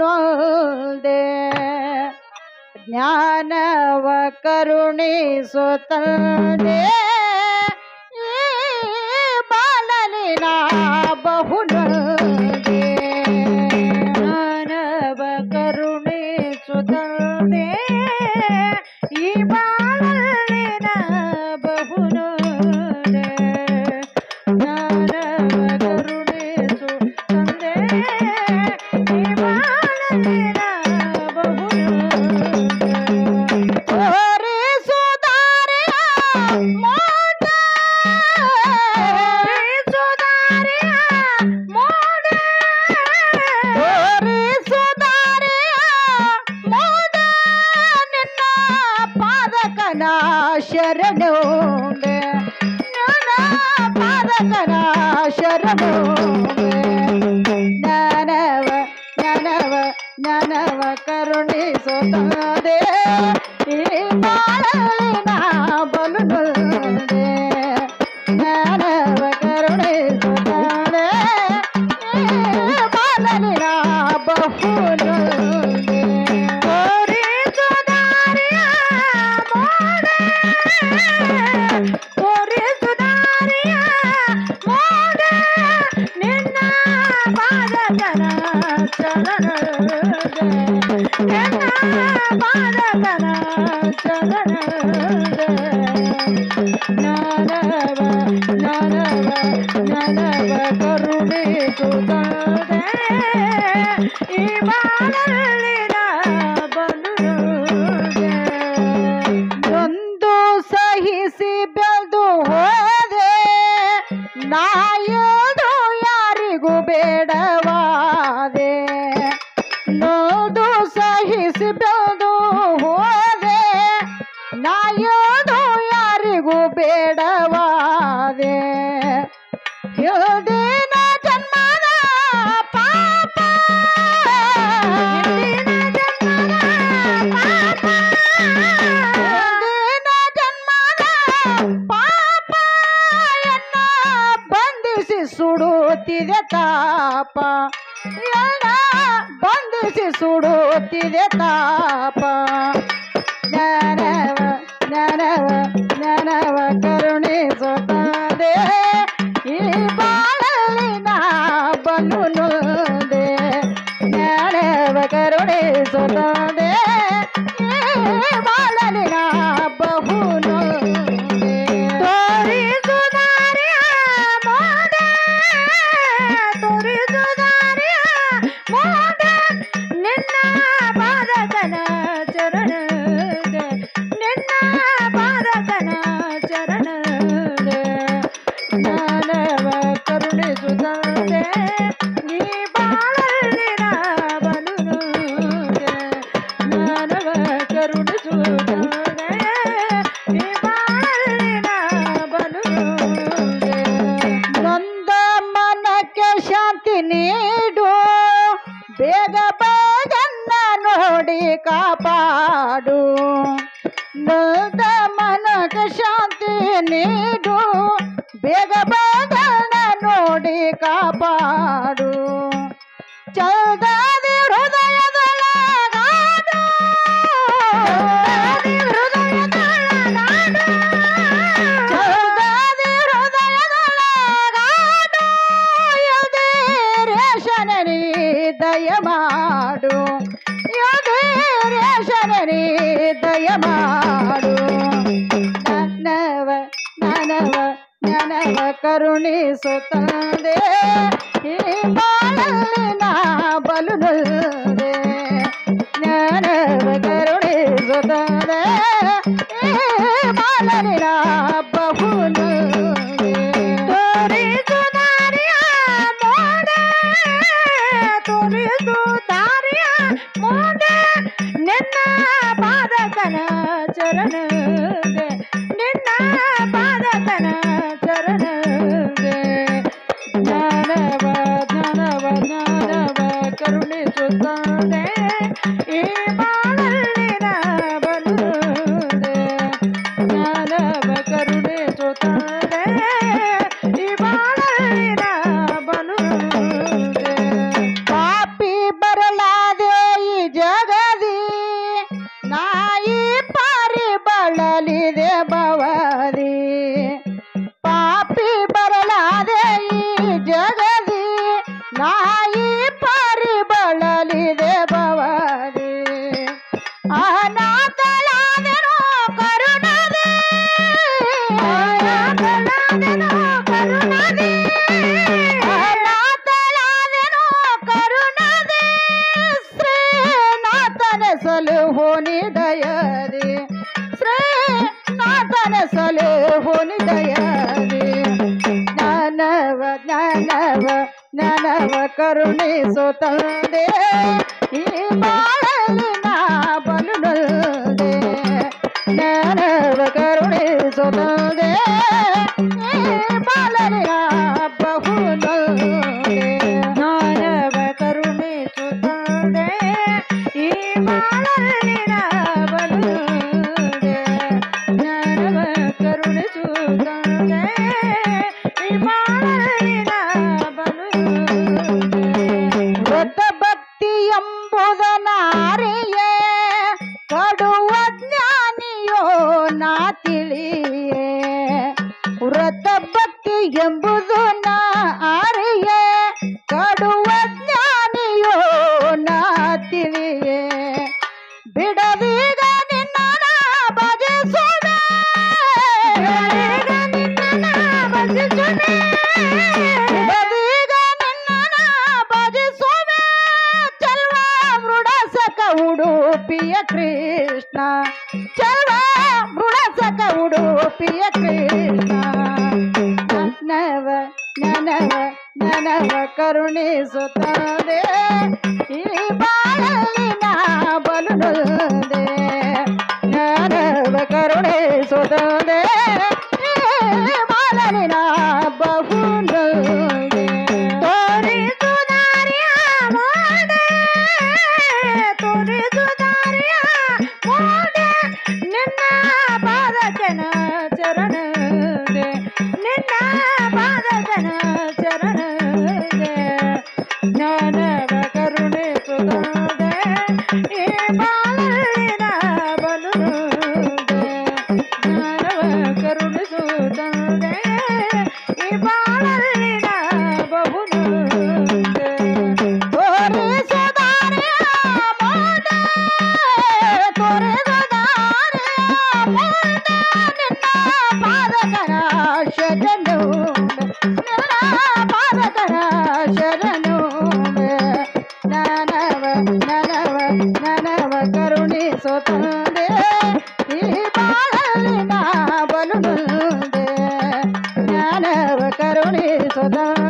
ನೊಂದೆ ಜ್ಞಾನವ ಕರುಣಿಸು ತಂದೆ ಈ ಬಾಳಲಿನ ಬಹು ನೊಂದೆ ಜ್ಞಾನವ ಕರುಣಿಸು ತಂದೆ ಈ ಬಾಳಲಿನ ಬಹು ನೊಂದೆ ಜ್ಞಾನವ ಕರುಣಿಸು ತಂದೆ ಈ ಬಾಳಲಿನ ಬಹು ಶರಣು ಪಾದಕನ ಶರಣು ಜ್ಞಾನವ ಜ್ಞಾನವ ಜ್ಞಾನವ ಕರುಣಿಸು ತಂದೆ ಈ ಬಾಳಲಿನ ಬಲು ನೊಂದೆ ಜ್ಞಾನವ ಕರುಣಿಸು ತಂದೆ ಈ ಬಾಳಲಿನ ಬಹು ನೊಂದೆ ಬಾಲಕನ ಚರಣ ಜ್ಞಾನವ ಜ್ಞಾನವ ಜ್ಞಾನವ ಕರುಣಿಸು ತಂದೆ ಈ ಬಾಳಲಿನ ಬಲು ನೊಂದೆ ಒಂದು ಸಹಿಸಿ ಬೆಳೆದು ಹೋದೆ ನಾಯದು ಯಾರಿಗೂ ಬೇಡವಾದೆ ನೋದು ಸಹಿಸಿ ಬೆಳೆದು ಹೋದೆ ನಾಯದು ಯಾರಿಗೂ ಬೇಡವಾದೆ ಹಿಂದಿನ ಜನ್ಮದ ಪಾಪ ಹಿಂದಿನ ಜನ್ಮದ ಪಾಪ ಎನ್ನ ಬಂಧಿಸಿ ಸುಡುತ್ತಿದೆ ತಾಪ ಎಲ್ಲ ಬಂಧಿಸಿ ಸುಡುತ್ತಿದೆ ತಾಪ ಜ್ಞಾನವ ಜ್ಞಾನವ ಜ್ಞಾನವ ಕರುಣಿಸು ತಂದೆ ಈ ಬಾಳಲಿನ ಬಲು ನೊಂದೆ ಜ್ಞಾನವ ಕರುಣಿಸು ತಂದೆ ಈ ಬಾಳಲಿನ ಬಹು ನೊಂದೆ ತೋರಿಸು ದಾರಿಯ ಮೋಡೆ ತೋರಿಸು ದಾರಿಯ ಮೋಡೆ ನಿನ್ನ ಬಾಲಕನ ಚರಣ ನಿನ್ನ ಬಾಲಕನ ಚರಣ ಜ್ಞಾನವ ಕರುಣಿಸು ತಂದೆ ಈ ಬಾಳಲಿನ ಬಲು ನೊಂದೆ ಜ್ಞಾನವ ಕರುಣಿಸು ತಂದೆ ಈ ಬಾಳಲಿನ ಬಲು ನೊಂದೆ ನೊಂದ ಮನಕ್ಕೆ ಶಾಂತಿ ನೀಡು ಬೇಗ ಬೇಗನ್ನ ನೋಡಿ ಕಾಪಾಡು ನೊಂದ ಮನಕ್ಕೆ ಶಾಂತಿ ನೀಡು ಬೇಗ ಬೇಗನ್ನ ನೋಡಿ ಕಾಪಾಡು ಚಲ್ದಾದಿ ಹೃದಯದೊಳಗಾಡು ಚಲ್ದಾದಿ ಹೃದಯದೊಳಗಾಡು ರೇಷನರಿ ದಯ ಮಾಡು ರೇಷನರಿ ದಯ ಮಾಡು ಜ್ಞಾನವ ಜ್ಞಾನವ ಜ್ಞಾನವ ಕರುಣಿಸು ತಂದೆ ಈ ಬಾಳಲಿನ ಬಲು ನೊಂದೆ ಜ್ಞಾನವ ಕರುಣಿಸು ತಂದೆ ಈ ಬಾಳಲಿನ ಬಹು ನೊಂದೆ ತೋರಿಸು ದಾರಿಯ ಮೋಡೆ ತೋರಿಸು ದಾರಿಯ ಮೋಡೆ ನಿನ್ನ ಬಾಲಕನ ಚರಣ ನಿನ್ನ ಬಾಲಕನ ಚರಣ ಜ್ಞಾನವ ಜ್ಞಾನವ ಜ್ಞಾನವ ಕರುಣಿಸು ತಂದೆ ಜ್ಞಾನವ ಕರುಣಿಸು ತಂದೆ ಈ ಬಾಳಲಿ ನಾ ಬಲು ನೊಂದೆ ಜ್ಞಾನವ ಕರುಣಿಸು ತಂದೆ ಈ ಬಾಳಲಿ ನಾ ಬಹು ನೊಂದೆ ಜ್ಞಾನವ ಕರುಣಿಸು ತಂದೆ ಈ ಬಾಳಲಿ ನಾ ಬಲು ನೊಂದೆ ಜ್ಞಾನವ ಕರುಣಿಸು ತಂದೆ ಈ ಬಾಳಲಿ ನಾ ಬಲು ವೃತ ಭಕ್ತಿ ಎಂಬುದ ನಾರಿಯೇ ಕಡುವ ಜ್ಞಾನಿಯೋ ನಾ ತಿಳಿಯೇ ವೃತ ಭಕ್ತಿ ಎಂಬುದು ನಾರಿಯೇ ಕಡುವ ಜ್ಞಾನಿಯೋ ನಾ ತಿಳಿಯೇ ಬಿಡದೀಗ ನಿನ್ನ ಭಜಿಸುವೆ ನಿನ್ನ ಭಜಿಸುವೆ ಬಿಡದೀಗ ನಿನ್ನ ಭಜಿಸುವೆ ಚಲ್ವ ಮೃಡಸಕ ಉಡುಪಿಯ ಕೃಷ್ಣ ಚಲ್ವ ಮೃಡಸಕ ಉಡುಪಿಯ ಕೃಷ್ಣ ನನವ ಕರುಣಿಸುತ್ತದೆ ಈ ಬಾಳಲಿ ನಾ ಬಲು ನೊಂದೆ ನನವ ಕರುಣಿಸುತ್ತದೆ ಈ ಬಾಳಲಿ ನಾ ಬಹು ನೊಂದೆ ತೋರಿಸು ದಾರಿಯ ಮಾಡೆ ತೋರಿಸು ದಾರಿಯ ಮಾಡೆ ನಿನ್ನ ಪಾದಕನ ಚರಣದೆ ನಿನ್ನ ಪಾದಕನ ಚರಣದೆ ಜ್ಞಾನವ ಕರುಣಿಸುತ್ತದೆ ಈ ಬಾಳಲಿ ನಾ ಬಲು ನೊಂದೆ ಜ್ಞಾನವ ಕರುಣಿಸುತ್ತದೆ ಈ ಬಾಳಲಿ ನಾ ಬಹು ನೊಂದೆ ತೋರಿಸು ದಾರಿಯ ಮಾಡೆ ತೋರಿಸು ದಾರಿಯ ಮಾಡೆ ನಿನ್ನ ಪಾದಕನ ಶರಣು ನಿನ್ನ ಪಾದಕನ ಶರಣು ನನವ ಕರುಣಿಸುತ್ತದೆ ಈ ಬಾಳಲಿ ನಾ ಬಲು ನೊಂದೆ ಜ್ಞಾನವ ಕರುಣಿಸುತ್ತದೆ